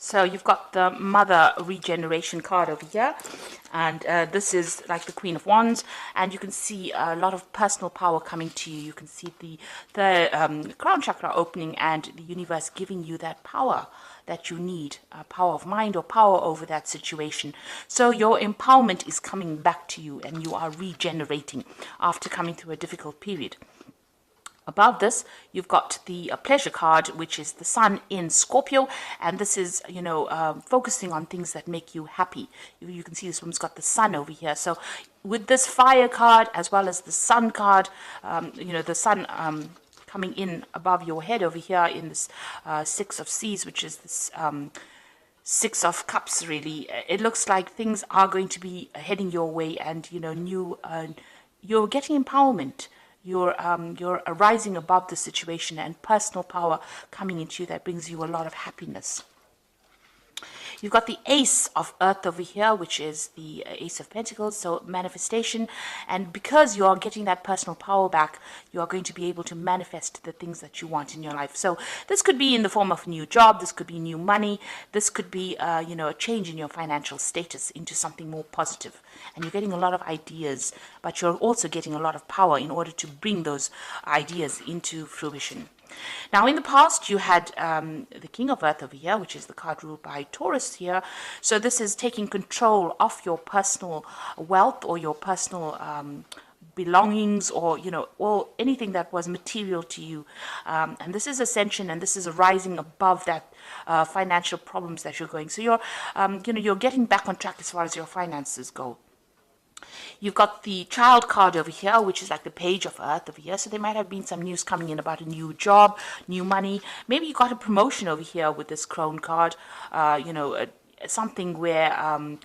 So you've got the Mother Regeneration card over here, and this is like the Queen of Wands, and you can see a lot of personal power coming to you. You can see the crown chakra opening and the universe giving you that power that you need, power of mind or power over that situation. So your empowerment is coming back to you, and you are regenerating after coming through a difficult period. Above this, you've got the pleasure card, which is the Sun in Scorpio, and this is, focusing on things that make you happy. You can see this woman's got the Sun over here. So with this fire card as well as the Sun card, the Sun coming in above your head over here in this Six of Seas, which is this Six of Cups, really. It looks like things are going to be heading your way, and you're getting empowerment. You're rising above the situation, and personal power coming into you that brings you a lot of happiness. You've got the Ace of Earth over here, which is the Ace of Pentacles, so manifestation. And because you're getting that personal power back, you are going to be able to manifest the things that you want in your life. So this could be in the form of a new job, this could be new money, this could be, a change in your financial status into something more positive. And you're getting a lot of ideas, but you're also getting a lot of power in order to bring those ideas into fruition. Now, in the past, you had the King of Earth over here, which is the card ruled by Taurus here. So this is taking control of your personal wealth or your personal belongings, or anything that was material to you. And this is ascension, and this is a rising above that financial problems that you're going. So you're getting back on track as far as your finances go. You've got the Child card over here, which is like the Page of Earth over here. So there might have been some news coming in about a new job, new money. Maybe you got a promotion over here with this Crone card. Something where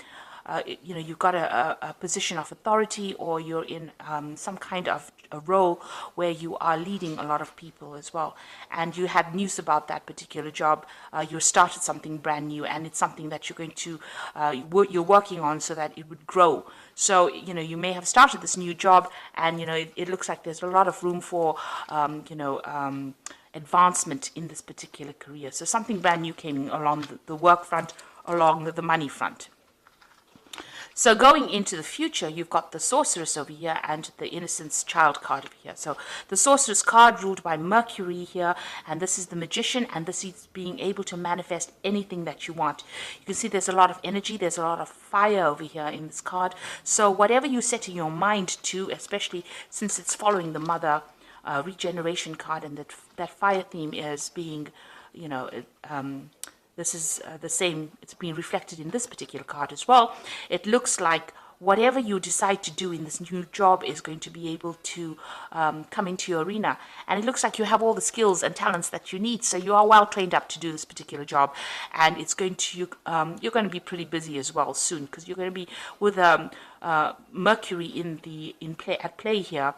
you've got a position of authority, or you're in some kind of a role where you are leading a lot of people as well. And you had news about that particular job. You started something brand new, and it's something that you're going to, you're working on so that it would grow. So, you may have started this new job, and, it looks like there's a lot of room for, advancement in this particular career. So something brand new came along the work front, along the money front. So going into the future, you've got the Sorceress over here and the Innocence Child card over here. So the Sorceress card ruled by Mercury here, and this is the Magician, and this is being able to manifest anything that you want. You can see there's a lot of energy, there's a lot of fire over here in this card. So whatever you set in your mind to, especially since it's following the Mother Regeneration card, and that fire theme is being, this is the same, it's being reflected in this particular card as well. It looks like whatever you decide to do in this new job is going to be able to come into your arena. And it looks like you have all the skills and talents that you need. So you are well trained up to do this particular job. And it's going to, you're going to be pretty busy as well soon, because you're going to be with Mercury at play here.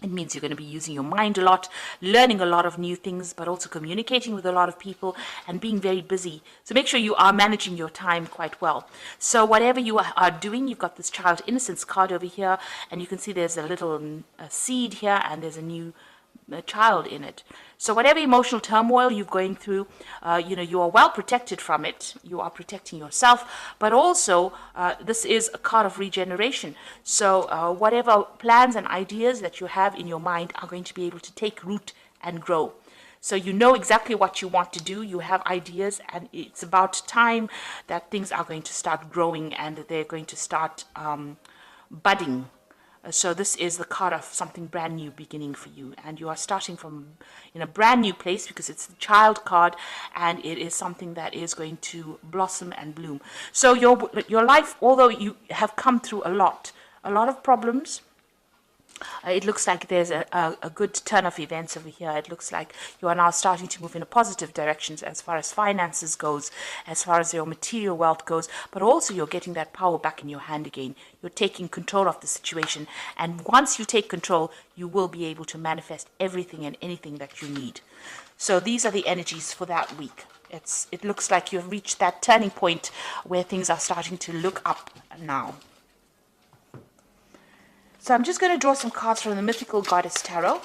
It means you're going to be using your mind a lot, learning a lot of new things, but also communicating with a lot of people and being very busy. So make sure you are managing your time quite well. So whatever you are doing, you've got this Child Innocence card over here, and you can see there's a little seed here, and there's a new child in it. So whatever emotional turmoil you're going through, you are well protected from it. You are protecting yourself, but also this is a card of regeneration. So whatever plans and ideas that you have in your mind are going to be able to take root and grow. So you know exactly what you want to do. You have ideas, and it's about time that things are going to start growing, and they're going to start budding. So this is the card of something brand new beginning for you, and you are starting from in a brand new place, because it's the Child card, and it is something that is going to blossom and bloom. So your life, although you have come through a lot of problems, it looks like there's a good turn of events over here. It looks like you are now starting to move in a positive direction as far as finances goes, as far as your material wealth goes, but also you're getting that power back in your hand again. You're taking control of the situation, and once you take control, you will be able to manifest everything and anything that you need. So these are the energies for that week. It looks like you've reached that turning point where things are starting to look up now. So I'm just going to draw some cards from the Mythical Goddess Tarot.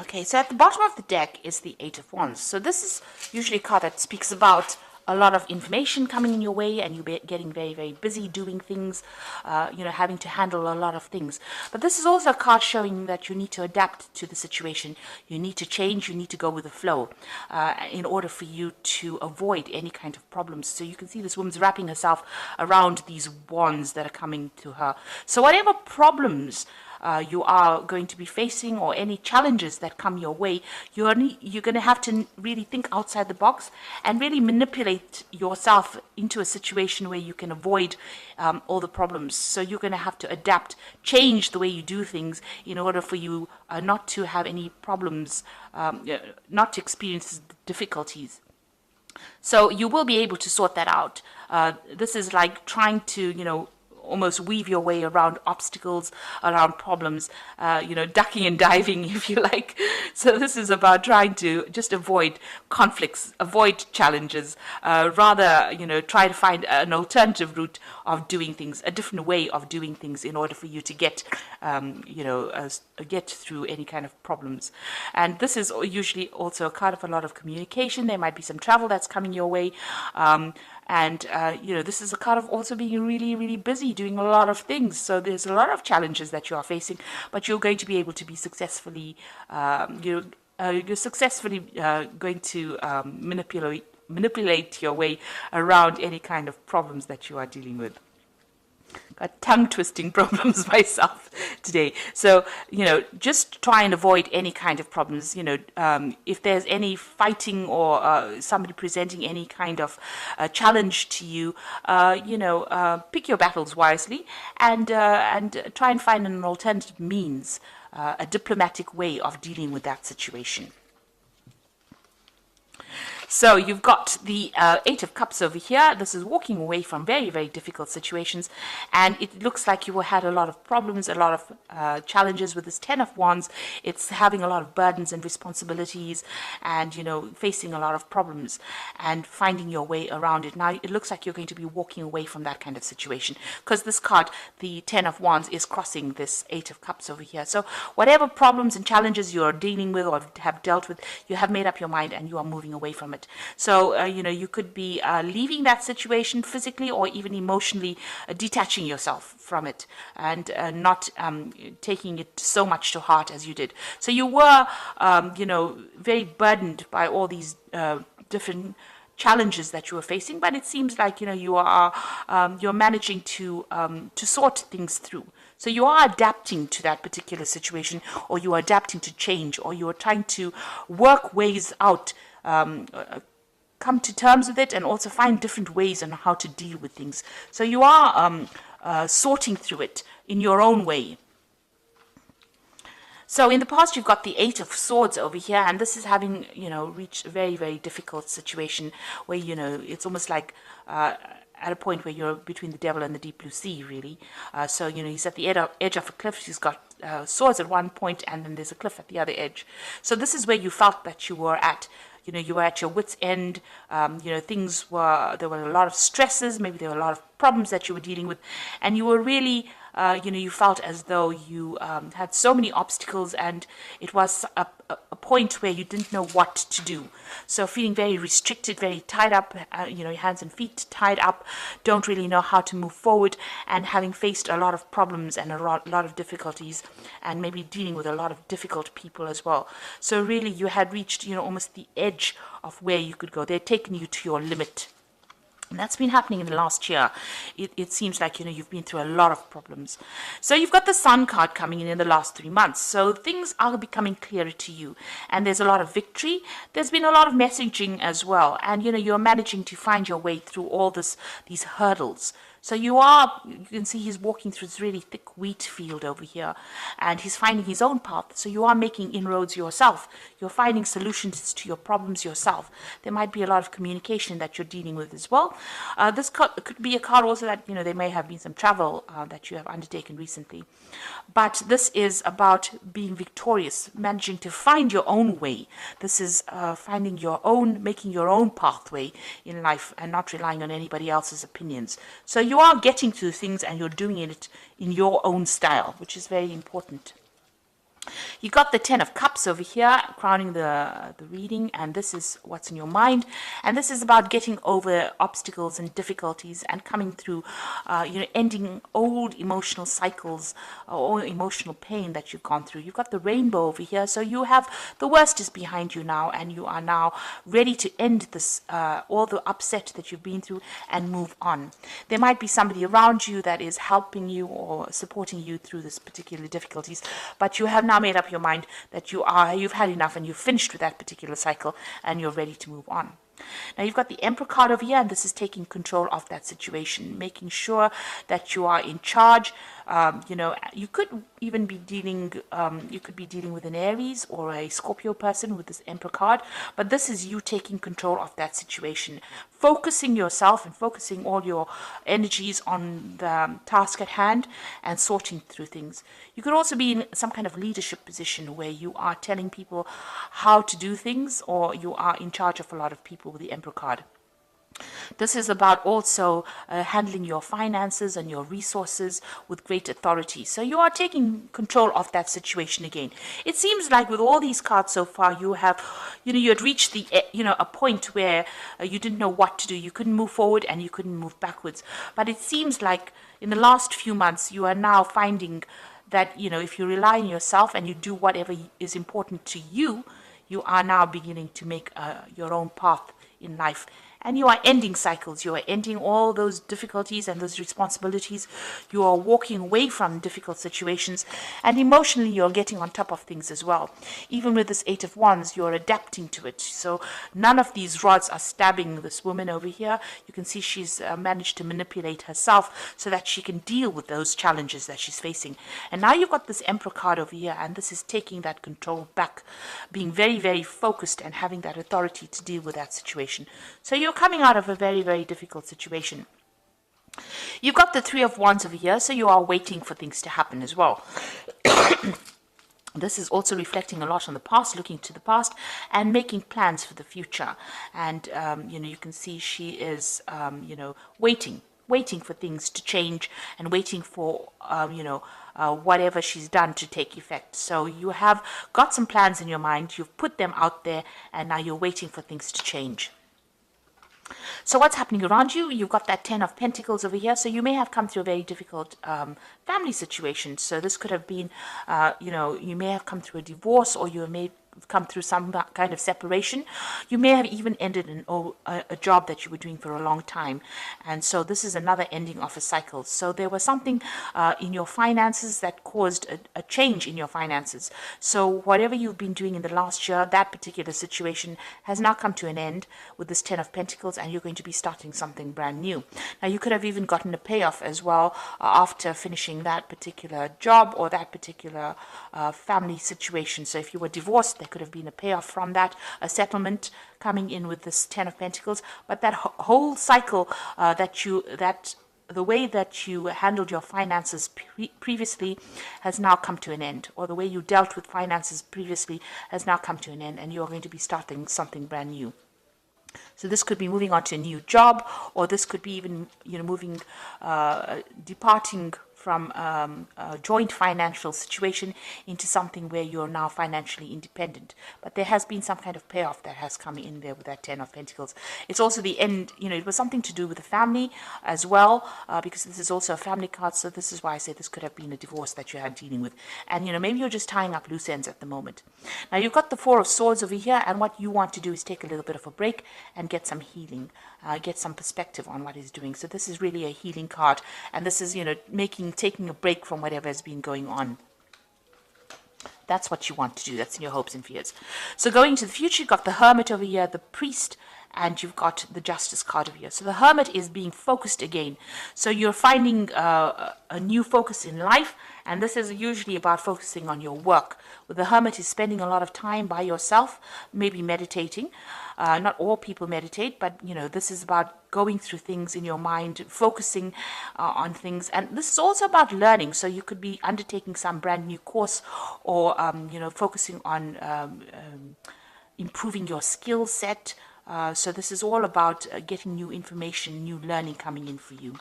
Okay, so at the bottom of the deck is the Eight of Wands. So this is usually a card that speaks about a lot of information coming in your way, and you getting very, very busy doing things, having to handle a lot of things. But this is also a card showing that you need to adapt to the situation. You need to change, you need to go with the flow in order for you to avoid any kind of problems. So you can see this woman's wrapping herself around these wands that are coming to her. So whatever problems you are going to be facing, or any challenges that come your way, you're going to have to really think outside the box and really manipulate yourself into a situation where you can avoid all the problems. So you're going to have to adapt, change the way you do things in order for you not to have any problems, not to experience difficulties. So you will be able to sort that out. This is like trying to, almost weave your way around obstacles, around problems, ducking and diving, if you like. So this is about trying to just avoid conflicts, avoid challenges, rather, try to find an alternative route of doing things, a different way of doing things in order for you to get, get through any kind of problems. And this is usually also a card of a lot of communication. There might be some travel that's coming your way. This is a card of also being really, really busy doing a lot of things. So there's a lot of challenges that you are facing, but you're going to be able to be successfully, you're successfully going to manipulate your way around any kind of problems that you are dealing with. Got tongue-twisting problems myself today. So, just try and avoid any kind of problems. If there's any fighting or somebody presenting any kind of challenge to you, pick your battles wisely and try and find an alternative means, a diplomatic way of dealing with that situation. So you've got the Eight of Cups over here. This is walking away from very, very difficult situations. And it looks like you had a lot of problems, a lot of challenges with this Ten of Wands. It's having a lot of burdens and responsibilities and, facing a lot of problems and finding your way around it. Now, it looks like you're going to be walking away from that kind of situation because this card, the Ten of Wands, is crossing this Eight of Cups over here. So whatever problems and challenges you're dealing with or have dealt with, you have made up your mind and you are moving away from it. So, you could be leaving that situation physically or even emotionally, detaching yourself from it and not taking it so much to heart as you did. So you were, very burdened by all these different challenges that you were facing, but it seems like, you're managing to sort things through. So you are adapting to that particular situation, or you are adapting to change, or you are trying to work ways out, come to terms with it, and also find different ways on how to deal with things. So you are sorting through it in your own way. So in the past, you've got the Eight of Swords over here, and this is having, reached a very, very difficult situation where, it's almost like at a point where you're between the devil and the deep blue sea, really. So, he's at the edge of a cliff. He's got swords at one point, and then there's a cliff at the other edge. So this is where you felt that you were at. You were at your wit's end. There were a lot of stresses. Maybe there were a lot of problems that you were dealing with, and you were really, you felt as though you had so many obstacles, and it was a point where you didn't know what to do. So feeling very restricted, very tied up, your hands and feet tied up, don't really know how to move forward, and having faced a lot of problems and a lot of difficulties, and maybe dealing with a lot of difficult people as well. So really you had reached, almost the edge of where you could go. They'd taken you to your limit. And that's been happening in the last year. It seems like, you've been through a lot of problems. So you've got the Sun card coming in the last 3 months. So things are becoming clearer to you. And there's a lot of victory. There's been a lot of messaging as well. And, you're managing to find your way through all these hurdles. So you can see he's walking through this really thick wheat field over here, and he's finding his own path. So you are making inroads yourself. You're finding solutions to your problems yourself. There might be a lot of communication that you're dealing with as well. This could be a card also that, there may have been some travel that you have undertaken recently. But this is about being victorious, managing to find your own way. This is making your own pathway in life and not relying on anybody else's opinions. So you are getting to things and you're doing it in your own style, which is very important. You got the Ten of Cups over here, crowning the reading, and this is what's in your mind. And this is about getting over obstacles and difficulties and coming through, ending old emotional cycles or emotional pain that you've gone through. You've got the Rainbow over here, so you have the worst is behind you now, and you are now ready to end this, all the upset that you've been through and move on. There might be somebody around you that is helping you or supporting you through this particular difficulties, but you have now made up your mind that you've had enough and you've finished with that particular cycle and you're ready to move on. Now you've got the Emperor card over here, and this is taking control of that situation, making sure that you are in charge. You could even be dealing, with an Aries or a Scorpio person with this Emperor card, but this is you taking control of that situation, focusing yourself and focusing all your energies on the task at hand and sorting through things. You could also be in some kind of leadership position where you are telling people how to do things, or you are in charge of a lot of people with the Emperor card. This is about also handling your finances and your resources with great authority. So you are taking control of that situation again. It seems like with all these cards so far, you have, you had reached the, a point where you didn't know what to do. You couldn't move forward and you couldn't move backwards. But it seems like in the last few months, you are now finding that, if you rely on yourself and you do whatever is important to you, you are now beginning to make your own path in life. And you are ending cycles. You are ending all those difficulties and those responsibilities. You are walking away from difficult situations. And emotionally, you're getting on top of things as well. Even with this Eight of Wands, you're adapting to it. So none of these rods are stabbing this woman over here. You can see she's managed to manipulate herself so that she can deal with those challenges that she's facing. And now you've got this Emperor card over here, and this is taking that control back, being very, very focused and having that authority to deal with that situation. So you're coming out of a very, very difficult situation. You've got the Three of Wands over here, so you are waiting for things to happen as well. This is also reflecting a lot on the past, looking to the past and making plans for the future. And, you can see she is, waiting for things to change and waiting for, whatever she's done to take effect. So you have got some plans in your mind, you've put them out there, and now you're waiting for things to change. So what's happening around you? You've got that Ten of Pentacles over here. So you may have come through a very difficult family situation. So this could have been, you may have come through a divorce, or you may come through some kind of separation. You may have even ended a job that you were doing for a long time. And so this is another ending of a cycle. So there was something in your finances that caused a change in your finances. So whatever you've been doing in the last year, that particular situation has now come to an end with this Ten of Pentacles, and you're going to be starting something brand new. Now you could have even gotten a payoff as well after finishing that particular job or that particular family situation. So if you were divorced, there could have been a payoff from that, a settlement coming in with this Ten of Pentacles. But that whole cycle the way that you handled your finances previously has now come to an end, or the way you dealt with finances previously has now come to an end, and you're going to be starting something brand new. So this could be moving on to a new job, or this could be even, departing from a joint financial situation into something where you're now financially independent. But there has been some kind of payoff that has come in there with that Ten of Pentacles. It's also the end, it was something to do with the family as well, because this is also a family card. So this is why I say this could have been a divorce that you had dealing with. And, maybe you're just tying up loose ends at the moment. Now you've got the Four of Swords over here, and what you want to do is take a little bit of a break and get some healing, get some perspective on what he's doing. So this is really a healing card, and this is, taking a break from whatever has been going on. That's what you want to do. That's in your hopes and fears. So going to the future, you've got the Hermit over here, the Priest, and you've got the Justice card over here. So the Hermit is being focused again. So you're finding a new focus in life, and this is usually about focusing on your work. With the Hermit is spending a lot of time by yourself, maybe meditating. Not all people meditate, but this is about going through things in your mind, focusing on things. And this is also about learning. So you could be undertaking some brand new course, or focusing on improving your skill set. So this is all about getting new information, new learning coming in for you.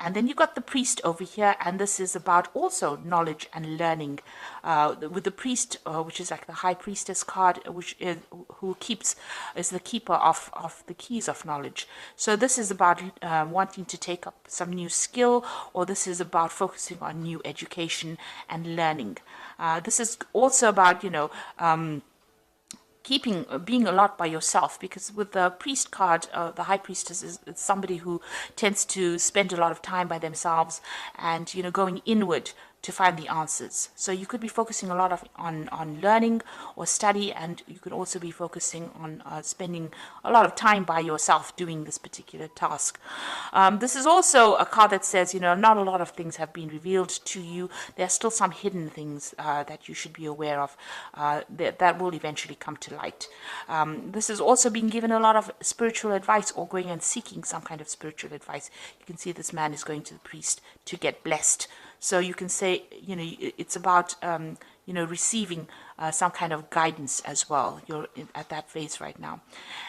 And then you got the priest over here, and this is about also knowledge and learning. With the priest, which is like the high priestess card, which is is the keeper of the keys of knowledge. So this is about wanting to take up some new skill, or this is about focusing on new education and learning. This is also about, being a lot by yourself, because with the priest card, the high priestess is somebody who tends to spend a lot of time by themselves and going inward to find the answers. So you could be focusing a lot on learning or study, and you could also be focusing on spending a lot of time by yourself doing this particular task. This is also a card that says, not a lot of things have been revealed to you. There are still some hidden things that you should be aware of that will eventually come to light. This is also being given a lot of spiritual advice, or going and seeking some kind of spiritual advice. You can see this man is going to the priest to get blessed. So you can say, it's about, receiving some kind of guidance as well. You're at that phase right now.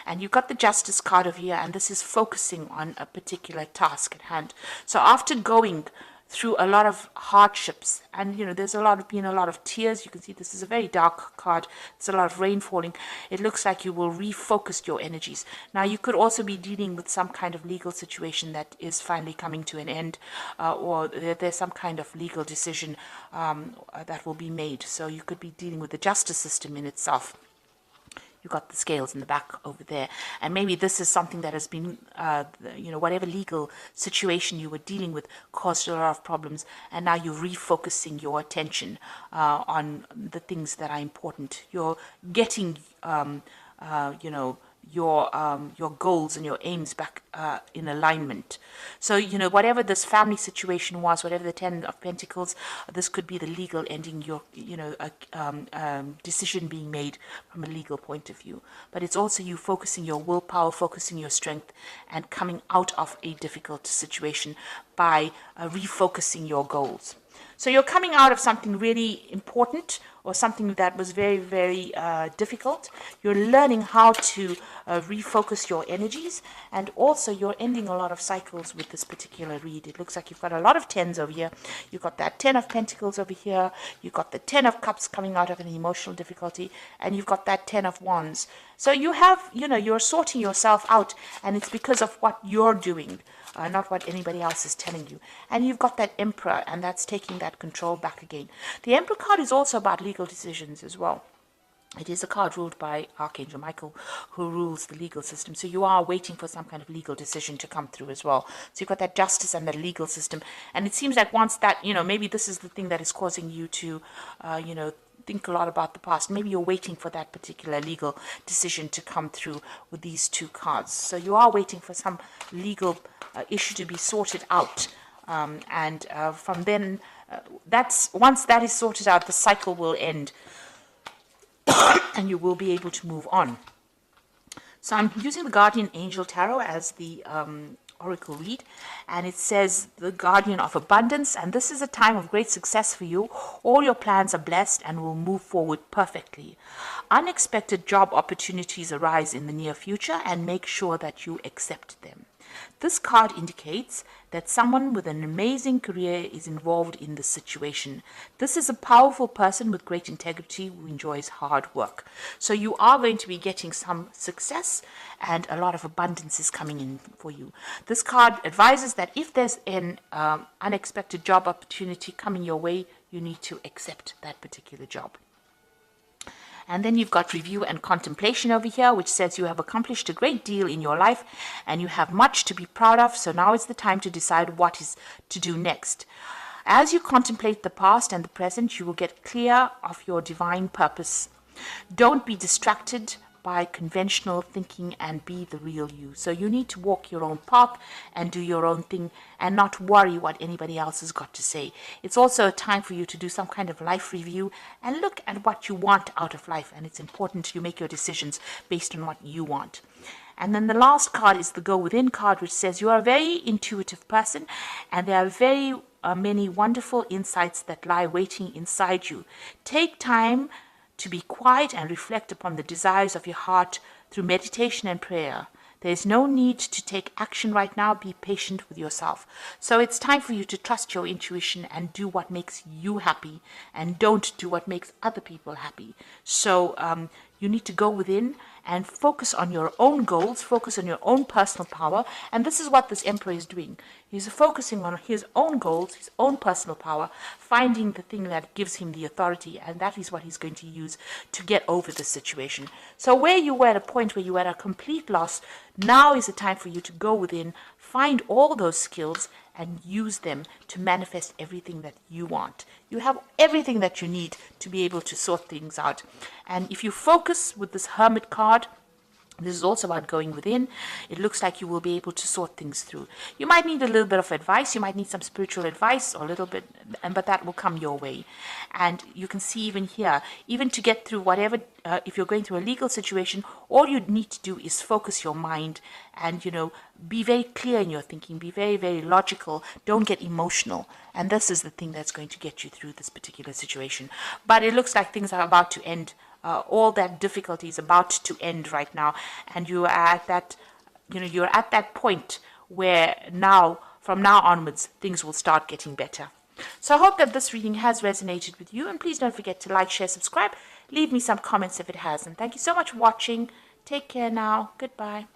And you've got the Justice card over here, and this is focusing on a particular task at hand. So after going through a lot of hardships, and there's been a lot of tears. You can see this is a very dark card. There's a lot of rain falling. It looks like you will refocus your energies. Now you could also be dealing with some kind of legal situation that is finally coming to an end, or there's some kind of legal decision that will be made. So you could be dealing with the justice system in itself. You've got the scales in the back over there. And maybe this is something that has been, whatever legal situation you were dealing with caused a lot of problems. And now you're refocusing your attention on the things that are important. You're getting, your goals and your aims back in alignment. So, whatever this family situation was, whatever the Ten of Pentacles, this could be the legal ending, your, decision being made from a legal point of view. But it's also you focusing your willpower, focusing your strength, and coming out of a difficult situation by refocusing your goals. So you're coming out of something really important, or something that was very, very difficult. You're learning how to refocus your energies, and also you're ending a lot of cycles with this particular read. It looks like you've got a lot of tens over here. You've got that 10 of Pentacles over here. You've got the 10 of Cups coming out of an emotional difficulty, and you've got that 10 of Wands. So you have, you're sorting yourself out, and it's because of what you're doing. Not what anybody else is telling you. And you've got that Emperor, and that's taking that control back again. The Emperor card is also about legal decisions as well. It is a card ruled by Archangel Michael, who rules the legal system. So you are waiting for some kind of legal decision to come through as well. So you've got that justice and the legal system. And it seems like once that, maybe this is the thing that is causing you to, think a lot about the past. Maybe you're waiting for that particular legal decision to come through with these two cards. So you are waiting for some legal issue to be sorted out. And from then, once that is sorted out, the cycle will end. And you will be able to move on. So I'm using the Guardian Angel Tarot as the oracle read, and it says the guardian of abundance, and this is a time of great success for you. All your plans are blessed and will move forward perfectly. Unexpected job opportunities arise in the near future, and make sure that you accept them. This card indicates that someone with an amazing career is involved in this situation. This is a powerful person with great integrity who enjoys hard work. So you are going to be getting some success, and a lot of abundance is coming in for you. This card advises that if there's an unexpected job opportunity coming your way, you need to accept that particular job. And then you've got review and contemplation over here, which says you have accomplished a great deal in your life and you have much to be proud of. So now is the time to decide what is to do next. As you contemplate the past and the present, you will get clear of your divine purpose. Don't be distracted by conventional thinking and be the real you. So you need to walk your own path and do your own thing and not worry what anybody else has got to say. It's also a time for you to do some kind of life review and look at what you want out of life. And it's important you make your decisions based on what you want. And then the last card is the Go Within card, which says you are a very intuitive person and there are very many wonderful insights that lie waiting inside you. Take time to be quiet and reflect upon the desires of your heart through meditation and prayer. There's no need to take action right now. Be patient with yourself. So it's time for you to trust your intuition and do what makes you happy, and don't do what makes other people happy. So you need to go within and focus on your own goals, focus on your own personal power. And this is what this emperor is doing. He's focusing on his own goals, his own personal power, finding the thing that gives him the authority, and that is what he's going to use to get over this situation. So where you were at a point where you were at a complete loss, now is the time for you to go within, find all those skills, and use them to manifest everything that you want. You have everything that you need to be able to sort things out. And if you focus with this Hermit card, this is also about going within. It looks like you will be able to sort things through. You might need a little bit of advice. You might need some spiritual advice, or a little bit, but that will come your way. And you can see even here, even to get through whatever, if you're going through a legal situation, all you need to do is focus your mind and, be very clear in your thinking. Be very, very logical. Don't get emotional. And this is the thing that's going to get you through this particular situation. But it looks like things are about to end. All that difficulty is about to end right now, and you are at that, you're at that point where now, from now onwards, things will start getting better. So I hope that this reading has resonated with you, and please don't forget to like, share, subscribe, leave me some comments if it has, and thank you so much for watching. Take care now. Goodbye.